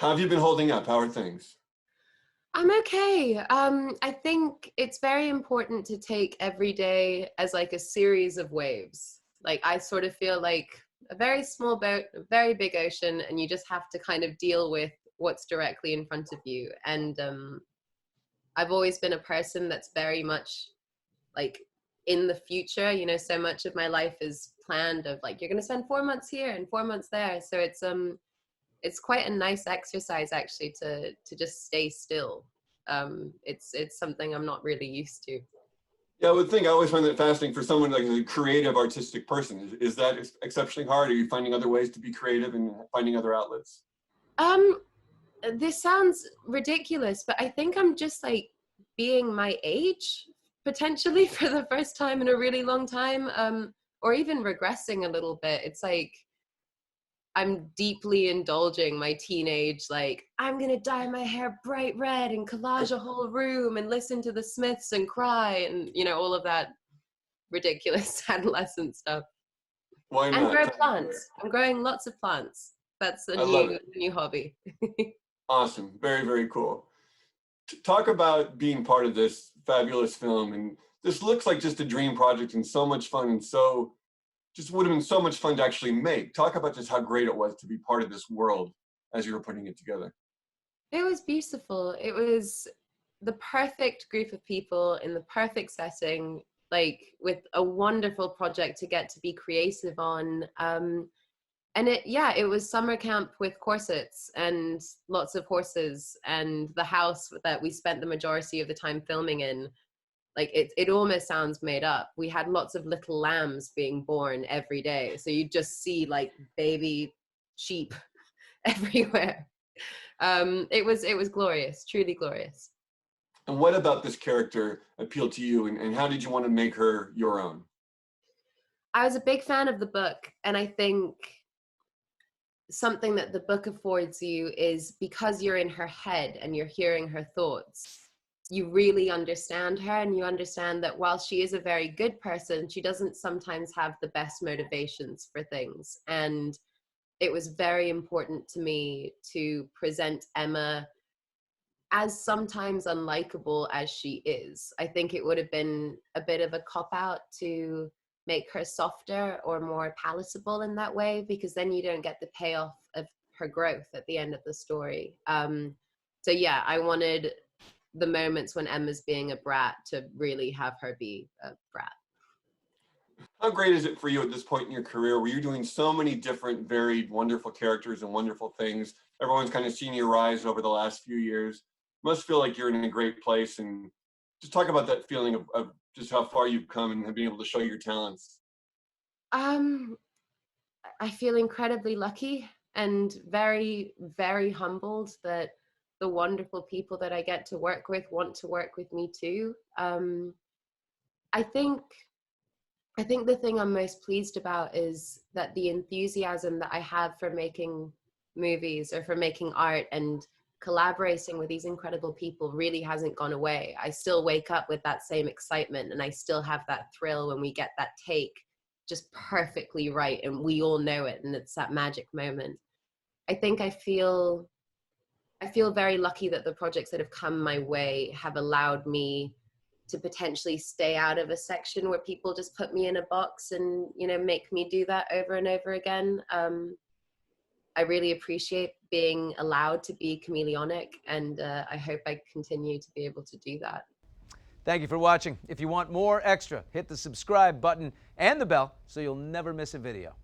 How have you been holding up? How are things? I'm okay. I think it's very important to take every day as like a series of waves. Like I sort of feel like a very small boat, a very big ocean, and you just have to kind of deal with what's directly in front of you. And I've always been a person that's very much like in the future. So much of my life is planned of like you're going to spend 4 months here and 4 months there. So it's quite a nice exercise actually to just stay still. It's something I'm not really used to. Yeah, I would think I always find that fascinating for someone like a creative, artistic person. Is that exceptionally hard? Are you finding other ways to be creative and finding other outlets? Um, this sounds ridiculous, but I think I'm just like being my age potentially for the first time in a really long time, or even regressing a little bit. It's like I'm deeply indulging my teenage, like, I'm gonna dye my hair bright red and collage a whole room and listen to the Smiths and cry and, all of that ridiculous adolescent stuff. Why And not? grow Tell me more. plants. I'm growing lots of plants. That's a I love new it. new hobby. Awesome. Very, very cool. Talk about being part of this fabulous film. And this looks like just a dream project and so much fun and so just would have been so much fun to actually make. Talk about just how great it was to be part of this world as you were putting it together. It was beautiful. It was the perfect group of people in the perfect setting, like with a wonderful project to get to be creative on. And it was summer camp with corsets and lots of horses and the house that we spent the majority of the time filming in. Like it almost sounds made up. We had lots of little lambs being born every day. So you just see like baby sheep everywhere. It was glorious, truly glorious. And what about this character appealed to you, and how did you want to make her your own? I was a big fan of the book, and I think something that the book affords you is because you're in her head and you're hearing her thoughts, you really understand her, and you understand that while she is a very good person, she doesn't sometimes have the best motivations for things. And it was very important to me to present Emma as sometimes unlikable as she is. I think it would have been a bit of a cop out to make her softer or more palatable in that way, because then you don't get the payoff of her growth at the end of the story. So yeah, I wanted the moments when Emma's being a brat to really have her be a brat. How great is it for you at this point in your career where you're doing so many different, varied, wonderful characters and wonderful things? Everyone's kind of seen you rise over the last few years. Must feel like you're in a great place. And just talk about that feeling of just how far you've come and being able to show your talents. Um, I feel incredibly lucky and very, very humbled that the wonderful people that I get to work with want to work with me too. I think I think the thing I'm most pleased about is that the enthusiasm that I have for making movies or for making art and collaborating with these incredible people really hasn't gone away. I still wake up with that same excitement, and I still have that thrill when we get that take just perfectly right and we all know it, and it's that magic moment. I think I feel very lucky that the projects that have come my way have allowed me to potentially stay out of a section where people just put me in a box and make me do that over and over again. I really appreciate being allowed to be chameleonic, and I hope I continue to be able to do that. Thank you for watching. If you want more extra, hit the subscribe button and the bell so you'll never miss a video.